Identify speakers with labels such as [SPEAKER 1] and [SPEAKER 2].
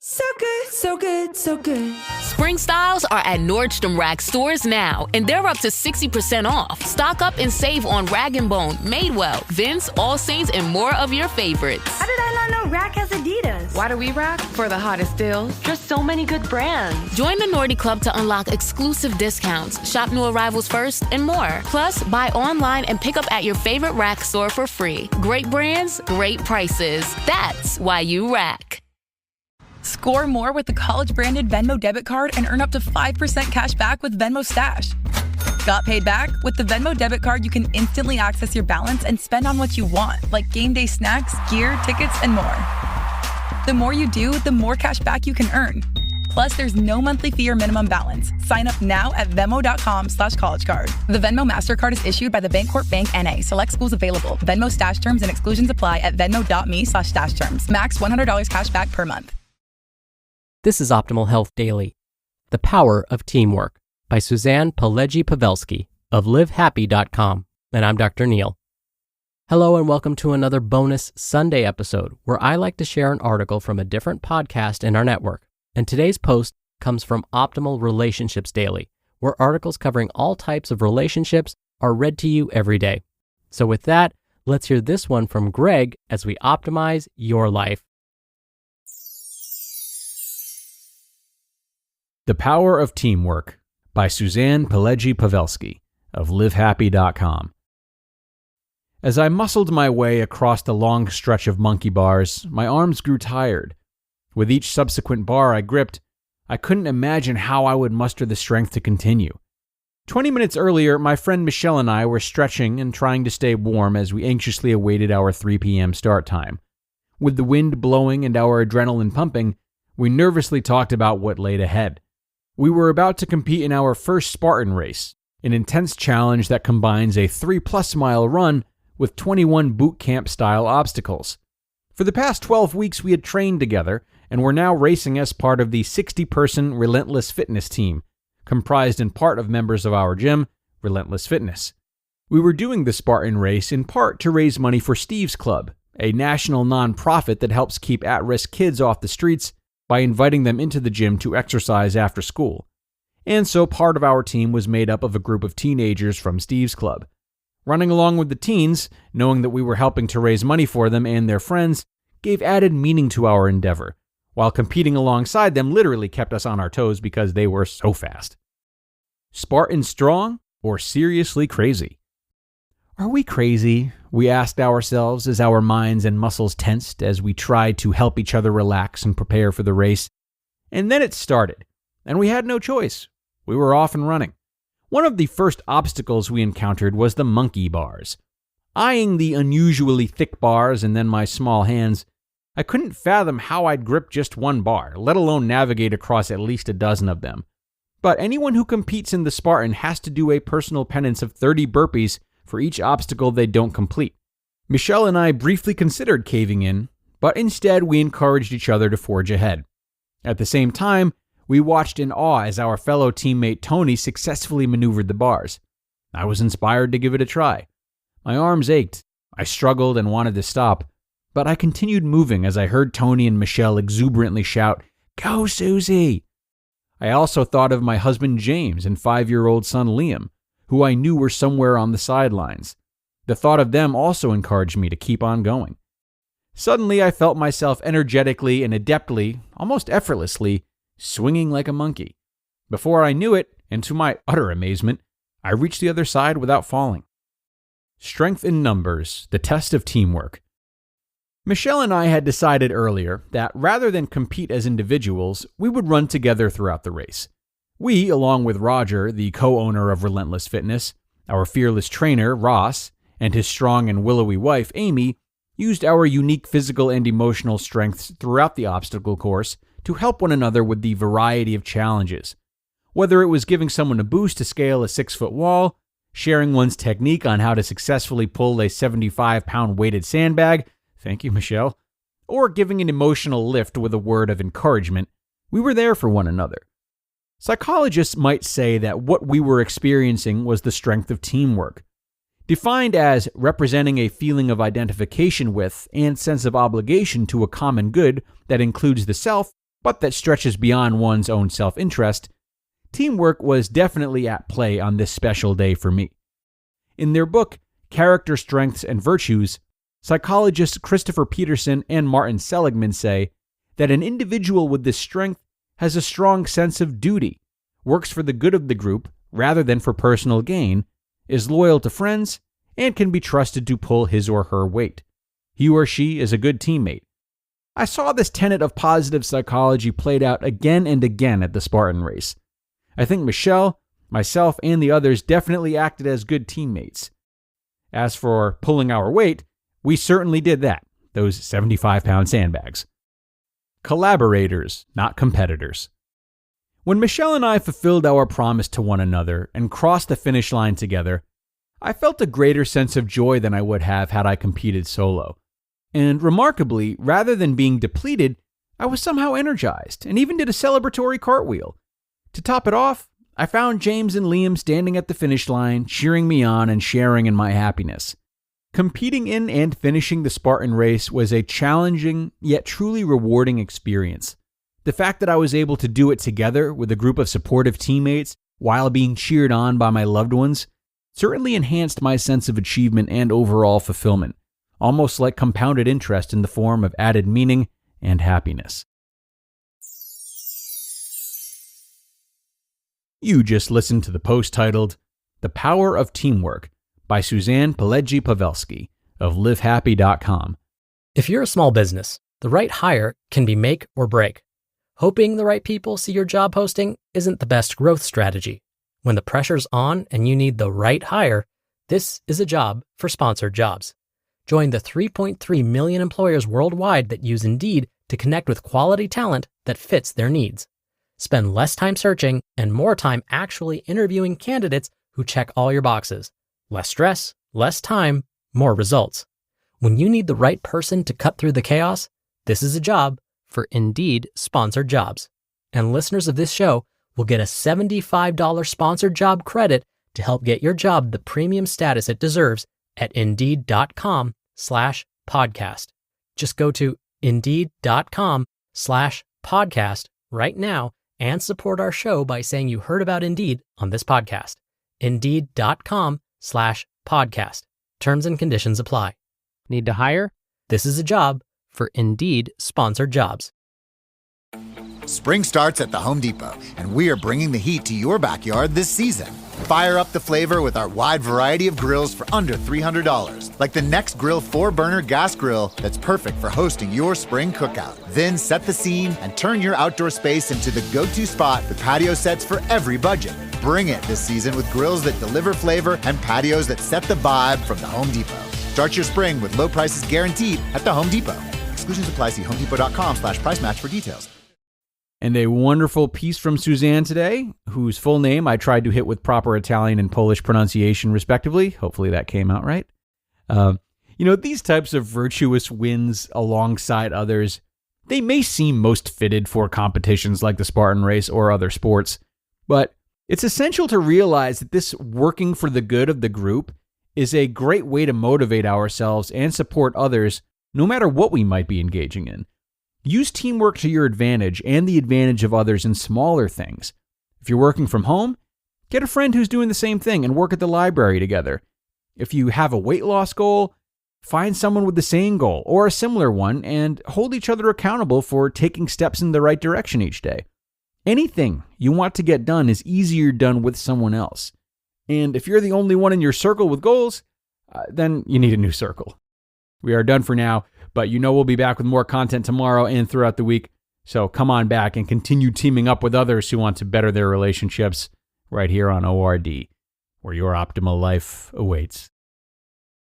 [SPEAKER 1] So good, so good, so good.
[SPEAKER 2] Spring styles are at Nordstrom Rack stores now, and they're up to 60% off. Stock up and save on Rag & Bone, Madewell, Vince, All Saints, and more of your favorites.
[SPEAKER 3] How did I not know Rack has Adidas?
[SPEAKER 4] Why do we rack? For the hottest deals. Just so many good brands.
[SPEAKER 2] Join the Nordy Club to unlock exclusive discounts, shop new arrivals first, and more. Plus, buy online and pick up at your favorite Rack store for free. Great brands, great prices. That's why you rack.
[SPEAKER 5] Score more with the college-branded Venmo debit card and earn up to 5% cash back with Venmo Stash. Got paid back? With the Venmo debit card, you can instantly access your balance and spend on what you want, like game day snacks, gear, tickets, and more. The more you do, the more cash back you can earn. Plus, there's no monthly fee or minimum balance. Sign up now at Venmo.com/collegecard. The Venmo MasterCard is issued by the Bancorp Bank N.A. Select schools available. Venmo Stash terms and exclusions apply at venmo.me/stash terms. Max $100 cash back per month.
[SPEAKER 6] This is Optimal Health Daily. The Power of Teamwork by Suzann Pileggi Pawelski of livehappy.com. And I'm Dr. Neil. Hello and welcome to another bonus Sunday episode where I like to share an article from a different podcast in our network. And today's post comes from Optimal Relationships Daily, where articles covering all types of relationships are read to you every day. So with that, let's hear this one from Greg as we optimize your life.
[SPEAKER 7] The Power of Teamwork by Suzann Pileggi Pawelski of livehappy.com. As I muscled my way across the long stretch of monkey bars, my arms grew tired. With each subsequent bar I gripped, I couldn't imagine how I would muster the strength to continue. 20 minutes earlier, my friend Michelle and I were stretching and trying to stay warm as we anxiously awaited our 3 p.m. start time. With the wind blowing and our adrenaline pumping, we nervously talked about what laid ahead. We were about to compete in our first Spartan Race, an intense challenge that combines a 3+ mile run with 21 boot camp style obstacles. For the past 12 weeks we had trained together and were now racing as part of the 60-person Relentless Fitness team, comprised in part of members of our gym, Relentless Fitness. We were doing the Spartan Race in part to raise money for Steve's Club, a national nonprofit that helps keep at-risk kids off the streets by inviting them into the gym to exercise after school. And so part of our team was made up of a group of teenagers from Steve's Club. Running along with the teens, knowing that we were helping to raise money for them and their friends, gave added meaning to our endeavor, while competing alongside them literally kept us on our toes because they were so fast. Spartan strong or seriously crazy? Are we crazy? We asked ourselves as our minds and muscles tensed as we tried to help each other relax and prepare for the race. And then it started, and we had no choice. We were off and running. One of the first obstacles we encountered was the monkey bars. Eyeing the unusually thick bars and then my small hands, I couldn't fathom how I'd grip just one bar, let alone navigate across at least a dozen of them. But anyone who competes in the Spartan has to do a personal penance of 30 burpees for each obstacle they don't complete. Michelle and I briefly considered caving in, but instead we encouraged each other to forge ahead. At the same time, we watched in awe as our fellow teammate Tony successfully maneuvered the bars. I was inspired to give it a try. My arms ached, I struggled and wanted to stop, but I continued moving as I heard Tony and Michelle exuberantly shout, "Go, Susie!" I also thought of my husband James and 5-year-old son Liam, who I knew were somewhere on the sidelines. The thought of them also encouraged me to keep on going. Suddenly, I felt myself energetically and adeptly, almost effortlessly, swinging like a monkey. Before I knew it, and to my utter amazement, I reached the other side without falling. Strength in numbers, the test of teamwork. Michelle and I had decided earlier that rather than compete as individuals, we would run together throughout the race. We, along with Roger, the co-owner of Relentless Fitness, our fearless trainer, Ross, and his strong and willowy wife, Amy, used our unique physical and emotional strengths throughout the obstacle course to help one another with the variety of challenges. Whether it was giving someone a boost to scale a 6-foot wall, sharing one's technique on how to successfully pull a 75-pound weighted sandbag, thank you, Michelle, or giving an emotional lift with a word of encouragement, we were there for one another. Psychologists might say that what we were experiencing was the strength of teamwork, defined as representing a feeling of identification with and sense of obligation to a common good that includes the self, but that stretches beyond one's own self-interest, teamwork was definitely at play on this special day for me. In their book, Character Strengths and Virtues, psychologists Christopher Peterson and Martin Seligman say that an individual with this strength has a strong sense of duty, works for the good of the group rather than for personal gain, is loyal to friends, and can be trusted to pull his or her weight. He or she is a good teammate. I saw this tenet of positive psychology played out again and again at the Spartan Race. I think Michelle, myself, and the others definitely acted as good teammates. As for pulling our weight, we certainly did that, those 75-pound sandbags. Collaborators, not competitors. When Michelle and I fulfilled our promise to one another and crossed the finish line together, I felt a greater sense of joy than I would have had I competed solo. And remarkably, rather than being depleted, I was somehow energized and even did a celebratory cartwheel. To top it off, I found James and Liam standing at the finish line, cheering me on and sharing in my happiness. Competing in and finishing the Spartan Race was a challenging yet truly rewarding experience. The fact that I was able to do it together with a group of supportive teammates while being cheered on by my loved ones certainly enhanced my sense of achievement and overall fulfillment, almost like compounded interest in the form of added meaning and happiness. You just listened to the post titled, The Power of Teamwork by Suzann Pileggi Pawelski of livehappy.com.
[SPEAKER 6] If you're a small business, the right hire can be make or break. Hoping the right people see your job posting isn't the best growth strategy. When the pressure's on and you need the right hire, this is a job for sponsored jobs. Join the 3.3 million employers worldwide that use Indeed to connect with quality talent that fits their needs. Spend less time searching and more time actually interviewing candidates who check all your boxes. Less stress, less time, more results. When you need the right person to cut through the chaos, this is a job for Indeed sponsored jobs. And listeners of this show will get a $75 sponsored job credit to help get your job the premium status it deserves at Indeed.com/podcast. Just go to Indeed.com/podcast right now and support our show by saying you heard about Indeed on this podcast. Indeed.com/podcast. Terms and conditions apply. Need to hire? This is a job for Indeed sponsored jobs.
[SPEAKER 8] Spring starts at the Home Depot, and we are bringing the heat to your backyard this season. Fire up the flavor with our wide variety of grills for under $300, like the Next Grill 4-burner gas grill that's perfect for hosting your spring cookout. Then set the scene and turn your outdoor space into the go-to spot with patio sets for every budget. Bring it this season with grills that deliver flavor and patios that set the vibe from the Home Depot. Start your spring with low prices guaranteed at the Home Depot. Exclusions apply. See homedepot.com/price match for details.
[SPEAKER 7] And a wonderful piece from Suzann today, whose full name I tried to hit with proper Italian and Polish pronunciation, respectively. Hopefully that came out right. These types of virtuous wins alongside others, they may seem most fitted for competitions like the Spartan Race or other sports, but it's essential to realize that this working for the good of the group is a great way to motivate ourselves and support others, no matter what we might be engaging in. Use teamwork to your advantage and the advantage of others in smaller things. If you're working from home, get a friend who's doing the same thing and work at the library together. If you have a weight loss goal, find someone with the same goal or a similar one and hold each other accountable for taking steps in the right direction each day. Anything you want to get done is easier done with someone else. And if you're the only one in your circle with goals, then you need a new circle. We are done for now, but we'll be back with more content tomorrow and throughout the week. So come on back and continue teaming up with others who want to better their relationships right here on ORD, where your optimal life awaits.